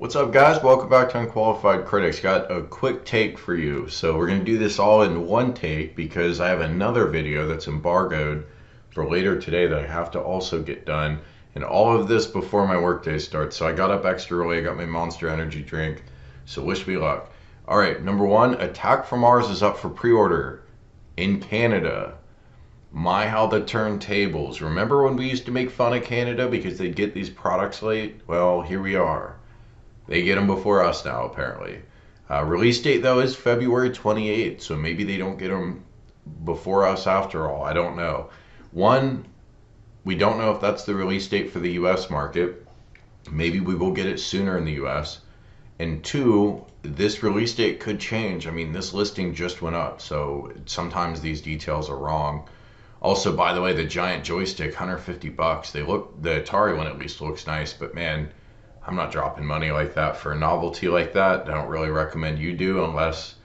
What's up, guys? Welcome back to Unqualified Critics. Got a quick take for you. So we're going to do this all in one take because I have another video that's embargoed for later today that I have to also get done. And all of this before my workday starts. So I got up extra early. I got my Monster Energy drink. So wish me luck. All right, number one, Attack from Mars is up for pre-order in Canada. My, how the turntables. Remember when we used to make fun of Canada because they'd get these products late? Well, here we are. They get them before us now, apparently. Release date, though, is February 28th, so maybe they don't get them before us after all. I don't know. One, we don't know if that's the release date for the U.S. market. Maybe we will get it sooner in the U.S. And two, this release date could change. I mean, this listing just went up, so sometimes these details are wrong. Also, by the way, the giant joystick, $150. The Atari one at least looks nice, but man, I'm not dropping money like that for a novelty like that. I don't really recommend you do unless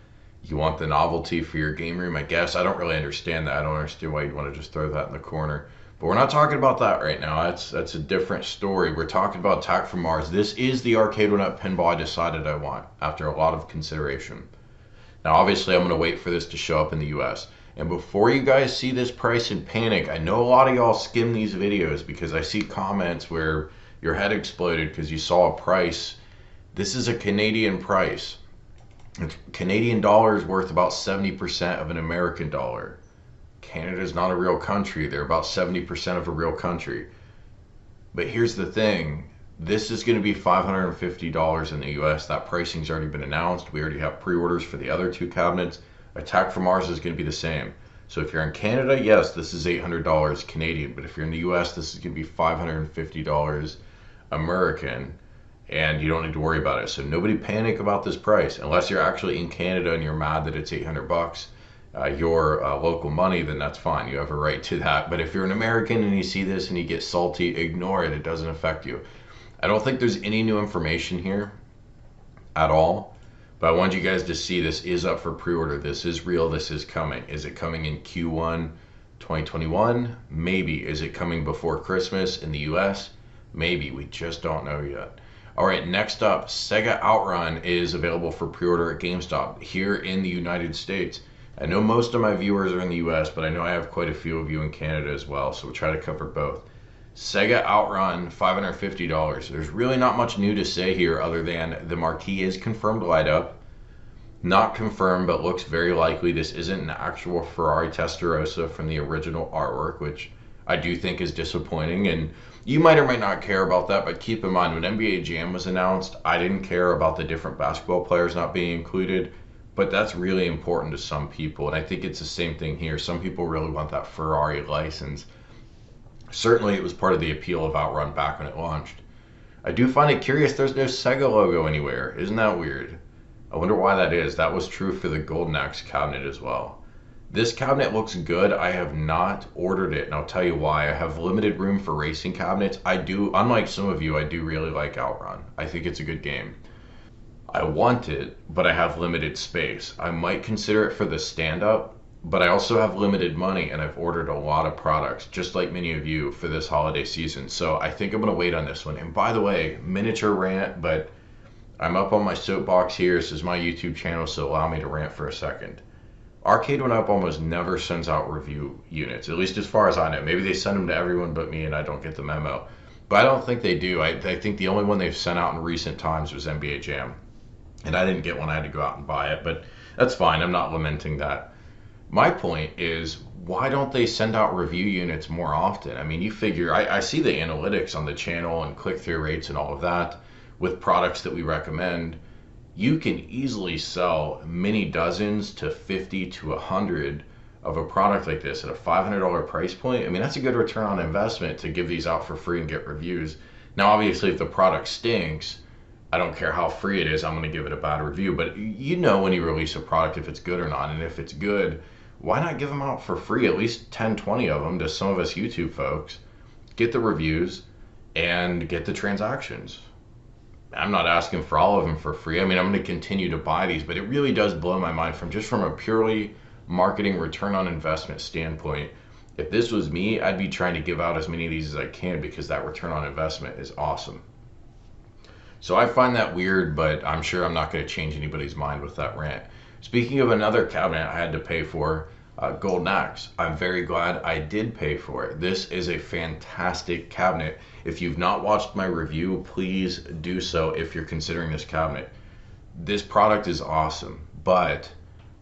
you want the novelty for your game room, I guess. I don't really understand that. I don't understand why you'd want to just throw that in the corner. But we're not talking about that right now. That's a different story. We're talking about Attack from Mars. This is the arcade one-up pinball I decided I want after a lot of consideration. Now, obviously, I'm going to wait for this to show up in the US. And before you guys see this price and panic, I know a lot of y'all skim these videos because I see comments where your head exploded because you saw a price. This is a Canadian price. Canadian dollar is worth about 70% of an American dollar. Canada is not a real country. They're about 70% of a real country. But here's the thing. This is going to be $550 in the US. That pricing's already been announced. We already have pre-orders for the other two cabinets. Attack from Mars is going to be the same. So if you're in Canada, yes, this is $800 Canadian. But if you're in the US, this is going to be $550 American, and you don't need to worry about it. So nobody panic about this price unless you're actually in Canada and you're mad that it's $800 your local money. Then that's fine, you have a right to that. But if you're an American and you see this and you get salty, ignore it. It doesn't affect you. I don't think there's any new information here at all, but I want you guys to see this is up for pre-order. This is real. This is coming. Is it coming in Q1 2021? Maybe. Is it coming before Christmas in the US? Maybe. We just don't know yet. All right, next up, Sega Outrun is available for pre-order at GameStop here in the United States. I know most of my viewers are in the US, but I know I have quite a few of you in Canada as well, so we'll try to cover both. Sega Outrun, $550. There's really not much new to say here other than the marquee is confirmed light up. Not confirmed, but looks very likely this isn't an actual Ferrari Testarossa from the original artwork, which I do think is disappointing. And you might or might not care about that, but keep in mind when NBA Jam was announced, I didn't care about the different basketball players not being included, but that's really important to some people. And I think it's the same thing here. Some people really want that Ferrari license. Certainly it was part of the appeal of Outrun back when it launched. I do find it curious there's no Sega logo anywhere. Isn't that weird? I wonder why that is. That was true for the Golden Axe cabinet as well. This cabinet looks good. I have not ordered it, and I'll tell you why. I have limited room for racing cabinets. I do, unlike some of you, I do really like Outrun. I think it's a good game. I want it, but I have limited space. I might consider it for the stand-up, but I also have limited money, and I've ordered a lot of products, just like many of you, for this holiday season. So I think I'm going to wait on this one. And by the way, miniature rant, but I'm up on my soapbox here. This is my YouTube channel, so allow me to rant for a second. Arcade one-up almost never sends out review units, at least as far as I know. Maybe they send them to everyone but me and I don't get the memo. But I don't think they do. I think the only one they've sent out in recent times was NBA Jam. And I didn't get one. I had to go out and buy it. But that's fine. I'm not lamenting that. My point is, why don't they send out review units more often? I mean, you figure, I see the analytics on the channel and click-through rates and all of that with products that we recommend. You can easily sell many dozens to 50 to 100 of a product like this at a $500 price point. I mean, that's a good return on investment to give these out for free and get reviews. Now, obviously, if the product stinks, I don't care how free it is, I'm going to give it a bad review. But you know when you release a product if it's good or not. And if it's good, why not give them out for free, at least 10, 20 of them to some of us YouTube folks, get the reviews and get the transactions. I'm not asking for all of them for free. I mean, I'm going to continue to buy these, but it really does blow my mind from a purely marketing return on investment standpoint. If this was me, I'd be trying to give out as many of these as I can because that return on investment is awesome. So I find that weird, but I'm sure I'm not going to change anybody's mind with that rant. Speaking of another cabinet I had to pay for, Golden Axe. I'm very glad I did pay for it. This is a fantastic cabinet. If you've not watched my review, please do so if you're considering this cabinet. This product is awesome, but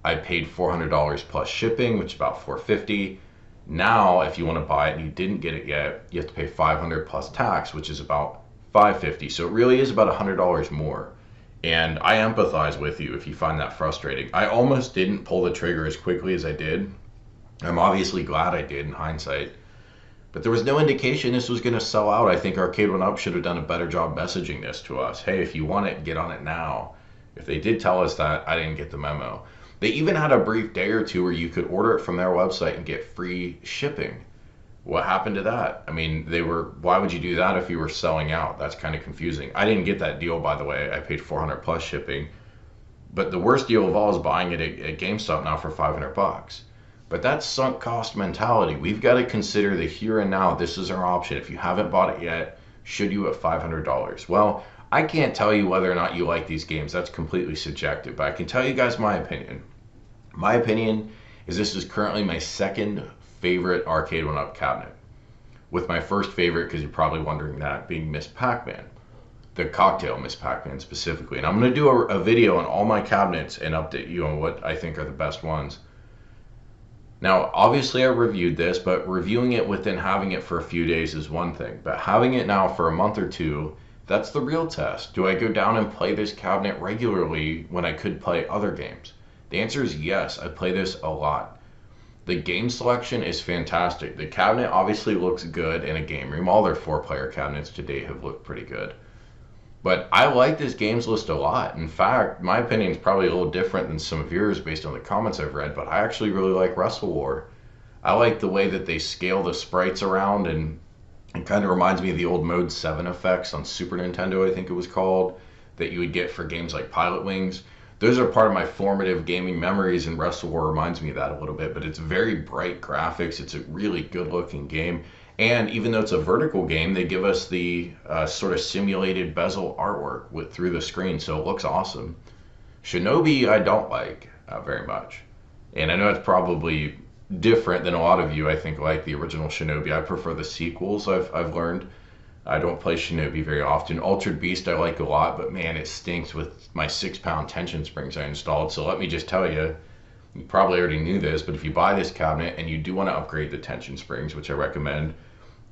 I paid $400 plus shipping, which is about $450. Now, if you want to buy it and you didn't get it yet, you have to pay $500 plus tax, which is about $550. So it really is about $100 more. And I empathize with you if you find that frustrating. I almost didn't pull the trigger as quickly as I did. I'm obviously glad I did in hindsight. But there was no indication this was going to sell out. I think Arcade 1UP should have done a better job messaging this to us. Hey, if you want it, get on it now. If they did tell us that, I didn't get the memo. They even had a brief day or two where you could order it from their website and get free shipping. What happened to that? I mean, why would you do that if you were selling out? That's kind of confusing. I didn't get that deal, by the way. I paid $400 plus shipping. But the worst deal of all is buying it at GameStop now for $500. But that's sunk cost mentality. We've got to consider the here and now. This is our option. If you haven't bought it yet, should you at $500? Well, I can't tell you whether or not you like these games. That's completely subjective. But I can tell you guys my opinion. My opinion is this is currently my second favorite Arcade 1UP cabinet, with my first favorite, because you're probably wondering that, being Miss Pac-Man, the cocktail Miss Pac-Man specifically. And I'm going to do a video on all my cabinets and update you on what I think are the best ones. Now, obviously I reviewed this, but reviewing it within having it for a few days is one thing, but having it now for a month or two, that's the real test. Do I go down and play this cabinet regularly when I could play other games? The answer is yes, I play this a lot. The game selection is fantastic. The cabinet obviously looks good in a game room. All their 4-player cabinets to date have looked pretty good. But I like this games list a lot. In fact, my opinion is probably a little different than some of yours based on the comments I've read, but I actually really like Wrestle War. I like the way that they scale the sprites around, and it kind of reminds me of the old Mode 7 effects on Super Nintendo, I think it was called, that you would get for games like Pilot Wings. Those are part of my formative gaming memories, and Wrestle War reminds me of that a little bit, but it's very bright graphics. It's a really good looking game. And even though it's a vertical game, they give us the sort of simulated bezel artwork through the screen, so it looks awesome. Shinobi I don't like very much. And I know it's probably different than a lot of you, I think, like the original Shinobi. I prefer the sequels, I've learned. I don't play Shinobi very often. Altered Beast I like a lot, but man, it stinks with my 6-pound tension springs I installed. So let me just tell you, you probably already knew this, but if you buy this cabinet and you do want to upgrade the tension springs, which I recommend,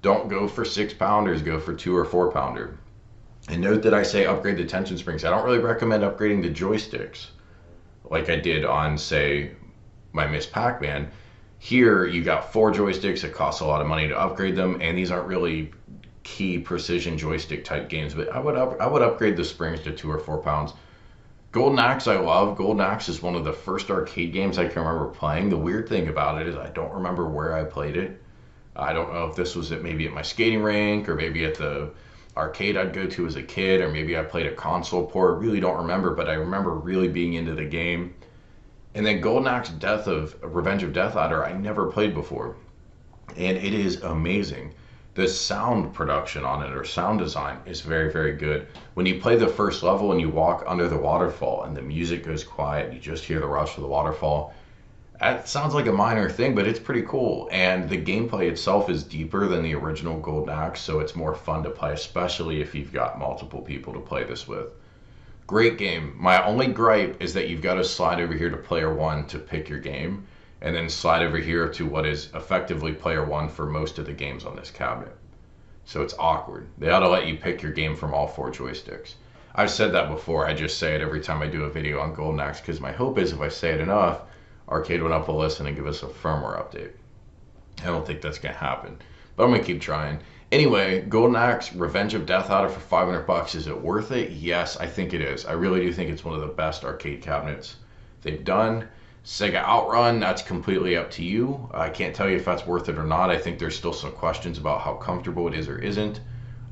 don't go for 6-pounders, go for 2 or 4-pounder. And note that I say upgrade the tension springs. I don't really recommend upgrading the joysticks like I did on, say, my Miss Pac-Man. Here, you got 4 joysticks. It costs a lot of money to upgrade them, and these aren't really key precision joystick type games, but I would upgrade the springs to 2 or 4 pounds. Golden Axe I love. Golden Axe is one of the first arcade games I can remember playing. The weird thing about it is I don't remember where I played it. I don't know if this was maybe at my skating rink, or maybe at the arcade I'd go to as a kid, or maybe I played a console port. Really don't remember, but I remember really being into the game. And then Golden Axe Revenge of Death Adder I never played before, and it is amazing. The sound production on it, or sound design, is very, very good. When you play the first level and you walk under the waterfall and the music goes quiet, you just hear the rush of the waterfall. That sounds like a minor thing, but it's pretty cool. And the gameplay itself is deeper than the original Golden Axe, so it's more fun to play, especially if you've got multiple people to play this with. Great game. My only gripe is that you've got to slide over here to player 1 to pick your game, and then slide over here to what is effectively player 1 for most of the games on this cabinet. So it's awkward. They ought to let you pick your game from all 4 joysticks. I've said that before. I just say it every time I do a video on Golden Axe, because my hope is if I say it enough, Arcade 1UP will listen and give us a firmware update. I don't think that's going to happen, but I'm going to keep trying. Anyway, Golden Axe Revenge of Death Adder for $500. Is it worth it? Yes, I think it is. I really do think it's one of the best arcade cabinets they've done. Sega Outrun, that's completely up to you. I can't tell you if that's worth it or not. I think there's still some questions about how comfortable it is or isn't.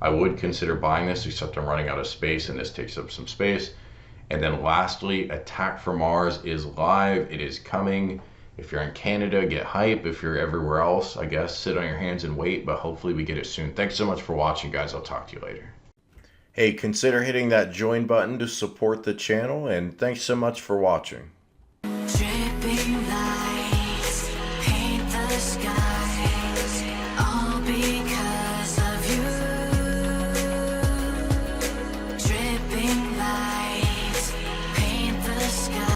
I would consider buying this, except I'm running out of space, and this takes up some space. And then lastly, Attack from Mars is live. It is coming. If you're in Canada, get hype. If you're everywhere else, I guess, sit on your hands and wait, but hopefully we get it soon. Thanks so much for watching, guys. I'll talk to you later. Hey, consider hitting that join button to support the channel, and thanks so much for watching. Dripping lights paint the sky.